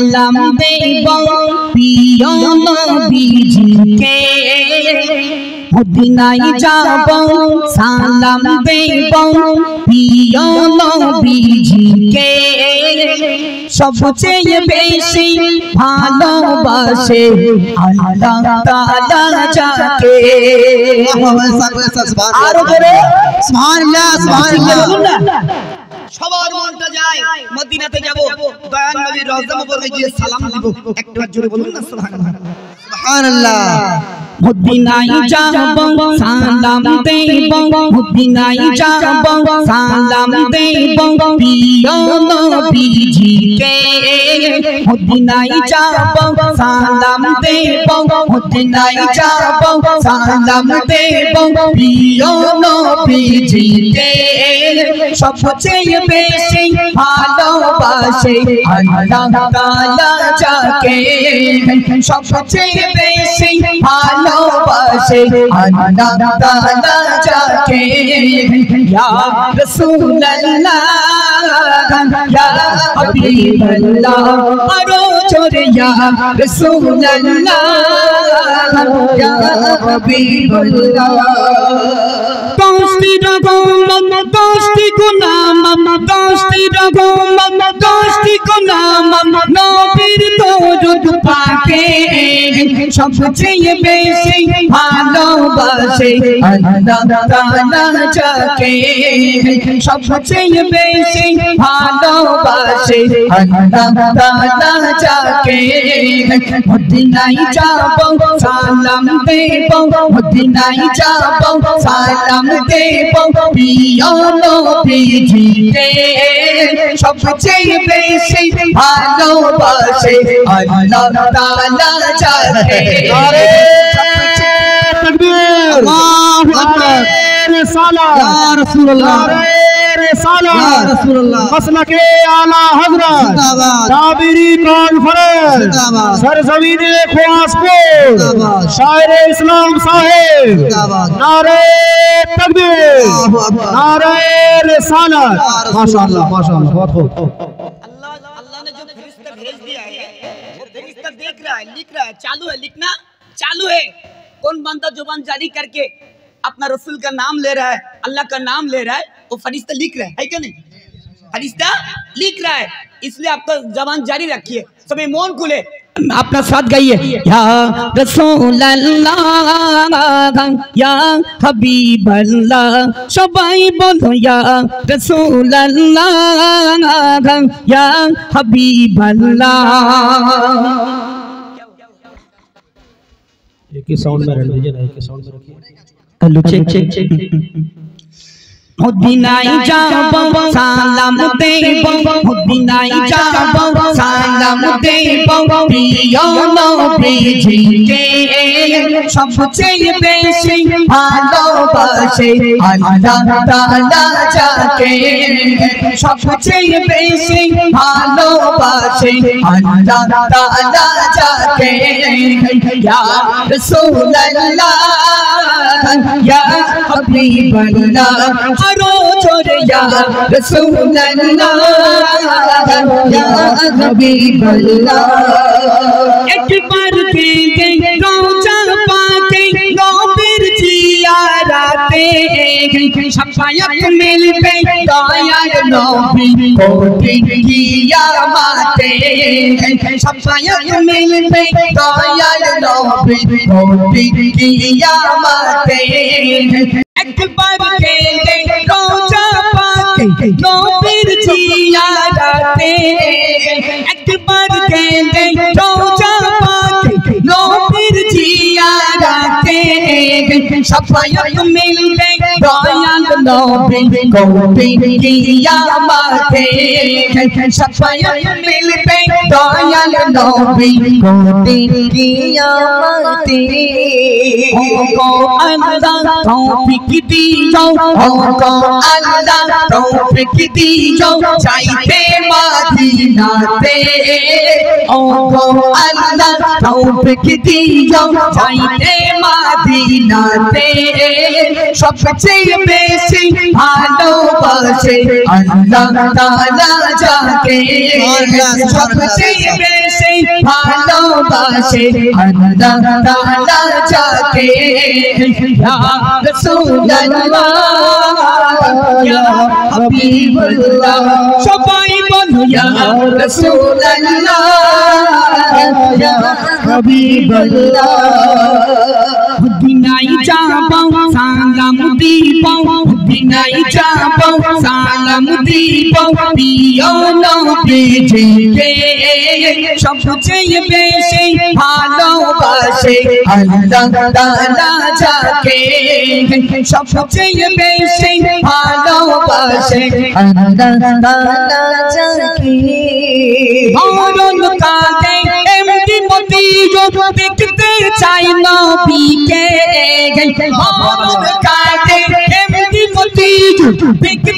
সালাম দেব প্রিয় নবীজিকে মদিনায় যাব সালাম দেব প্রিয় নবীজিকে সবচেয়ে বেশি ভালোবাসে আল্লাহ তাআলা যাকে আরো করে সুবহানাল্লাহ সুবহানাল্লাহ সবার মনটা যায় মদিনাতে যাব দয়ান নবীর রওজা মুবারকে গিয়ে সালাম দিব একবার জোরে বলুন না সুবহানাল্লাহ সুবহানাল্লাহ মদিনায় যাব সালাম দেব মদিনায় যাব সালাম দেব প্রিয় নবীজিকে মদিনায় যাব সালাম দেব মদিনায় যাব সালাম দেব প্রিয় নবীজিকে সবচেয়ে বেশি ভালোবাসে আল্লাহ তাআলা যাকে সবচেয়ে বেশি ভালোবাসে আল্লাহ তাআলা যাকে ইয়া রাসূলুল্লাহ ইয়া হাবিবাল্লাহ আরো জোরে ইয়া রাসূলুল্লাহ ইয়া হাবিবাল্লাহ দশটি রকম দশটি গুনাম দশটি রকম দশটি গুনাম নবীর দরুদ পাকে সবচেয়ে বেশি ভালোবাসে আল্লাহ তাআলা যাকে সবচেয়ে বেশি ভালোবাসে আল্লাহ তাআলা যাকে মদিনায় যাব সালাম দেব মদিনায় যাব সালাম দেব প্রিয় নবীজিকে সবচেয়ে বেশি ভালোবাসে আল্লাহ তাআলা যাকে নারে তাকবীর আল্লাহু আকবার রিসালাত ইয়া রাসূলুল্লাহ রিসালাত ইয়া রাসূলুল্লাহ মাসলাকে আলা হযরত জিন্দাবাদ জাবিরি কনফারেন্স জিন্দাবাদ সরজমিনে খোয়াসপুর জিন্দাবাদ শায়রে ইসলাম সাহেব জিন্দাবাদ নারে তাকবীর আল্লাহু আকবার নারে রিসালাত माशाअल्लाह माशाअल्लाह बहुत खूब अल्लाह ने जो फरिश्ता भेज दिया है वो फरिश्ता देख रहा है लिख रहा है चालू है लिखना चालू है कौन बंदा जुबान जारी करके अपना रसूल का नाम ले रहा है अल्लाह का नाम ले रहा है वो फरिश्ता लिख रहा है क्या नहीं फरिश्ता लिख रहा है इसलिए आपका जुबान जारी रखिए सभी मौन खुले अपना साथ गाइए या रसूलल्लाह या हबीबल्लाह सबाई बोलो या रसूलल्लाह या हबीबल्लाह एक ही साउंड में रहने दीजिए ना एक ही साउंड में रखिए हेलो चेक चेक चेक मदीनाय যাব সালাম দেব মদিনায় যাব সালাম দেব প্রিয় নবীজিকে সবচেয়ে বেশি ভালোবাসে আল্লাহ তাআলা যাকে সবচেয়ে বেশি ভালোবাসে আল্লাহ তাআলা যাকে ইয়া রাসূলুল্লাহ ইয়া হাবিবাল্লাহ আরো জোরে ইয়া রাসূলুল্লাহ ইয়া হাবিবাল্লাহ একবার কেঁদে রওজা পাকে নবীর জিয়ারাতে শাফায়াত মিলবে দয়াল নবী কঠিন কিয়ামতে শাফায়াত মিলবে দয়াল নবী কঠিন কিয়ামতে একবার কেঁদে রওজা পাকে নবীর জিয়ারাতে একবার কেঁদে রওজা পাকে নবীর জিয়ারাতে শাফায়াত মিলবে দয়াল নবী কঠিন কিয়ামতে শাফায়াত মিলবে দয়াল নবী কঠিন কিয়ামতে ও আল্লাহ তৌফিক দিও ও আল্লাহ তৌফিক দিও চাইতে মদিনাতে ও আল্লাহ তৌফিক দিও চাইতে মদিনাতে সবচেয়ে সবচেয়ে বেশি ভালোবাসে আল্লাহ তাআলা যাকে সবচেয়ে বেশি ভালোবাসে আল্লাহ তাআলা যাকে ইয়া রাসূলুল্লাহ ইয়া হাবিবাল্লাহ সবাই বলো ইয়া রাসূলুল্লাহ ইয়া হাবিবাল্লাহ দিনাই যাবো সালাম দিব দিনাই যাবো সালাম দিব প্রিয় নবীজিকে সবচেয়ে বেশি ভালোবাসে আল্লাহ তাআলা যাকে সবচেয়ে বেশি ভালোবাসে আল্লাহ তাআলা যাকে মরণ কাঁদে এমনি মতিও দেখতে চাই নবীকে মরণ কাঁদে এমনি মতিও দেখতে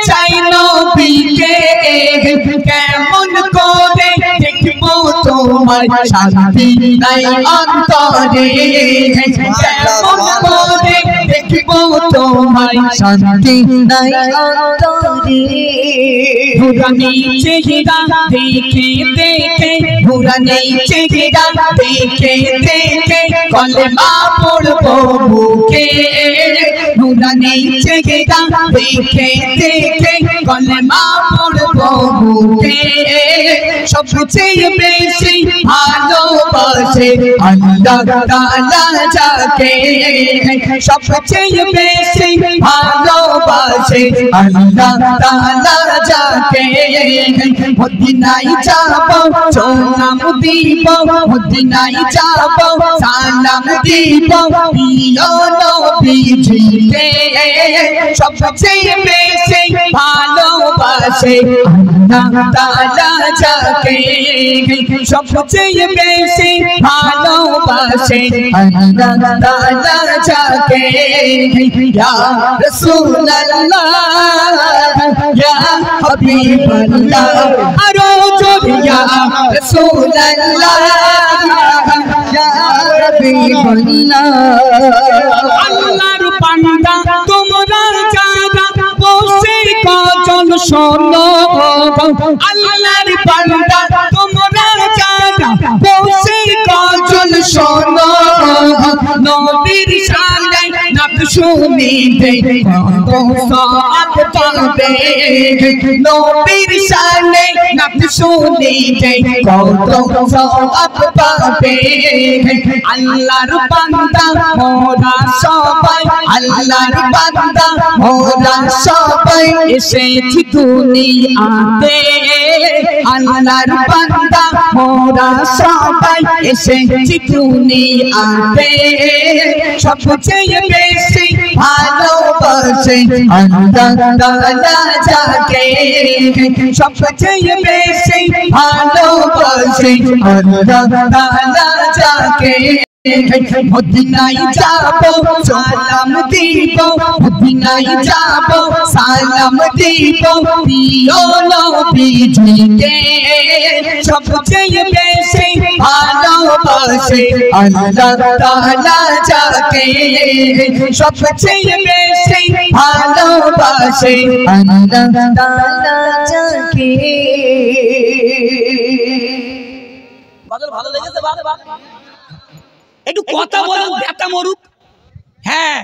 চাই নবীকে কেমন করে দেখবো তোমার শান্তি নাই অন্তরে কেমন করে দেখবো তোমার শান্তি নাই অন্তরে পুরানি চেহারা দেখে দেখে পুরানি চেহারা দেখে দেখে কলেমা পড়বো মুখে পুরানি চেহারা দেখে দেখে কলেমা পড়বো মুখে সবচেয়ে বেশি ভালোবাসে আল্লাহ তাআলা যাকে সবচেয়ে বেশি ভালোবাসে আল্লাহ তাআলা যাকে মদিনায় যাবো সালাম দিব মদিনায় যাবো সালাম দিব প্রিয় নবীজিকে সবচেয়ে বেশি ভালোবাসে আল্লাহ তাআলা যাকে সবচেয়ে বেশি ভালোবাসে আল্লাহ তাআলা যাকে ইয়া রাসূলুল্লাহ ইয়া হাবিবাল্লাহ আরো জোরে ইয়া রাসূলুল্লাহ ইয়া হাবিবাল্লাহ আল্লাহর বান্দা তোমরা যারা বসে কজন শোনো আল্লাহর বান্দা তোমরা যারা বসে কজন শোনো নবীর শানে নাত শুনিতে কত সওয়াব পাবে নবীর শানে নাত শুনিতে কত সওয়াব পাবে আল্লাহর বান্দা মোরা সবাই আল্লাহর বান্দা মোরা সবাই এসেছি দুনিয়াতে আল্লাহর বান্দা মোরা সবাই এসেছি দুনিয়াতে সবচেয়ে বেশি ভালোবাসে আল্লাহ তাআলা যাকে সবচেয়ে বেশি ভালোবাসে আল্লাহ তাআলা যাকে মদিনায় যাবো সালাম দিব মদিনায় যাবো সালাম দিব প্রিয় নবীজিকে সবচেয়ে বেশি ভালোবাসে আল্লাহ তাআলা যাকে সবচেয়ে বেশি ভালোবাসে আল্লাহ তাআলা যাকে ভালো লেগেছে একটু কথা বলুন বেটা মরুক হ্যাঁ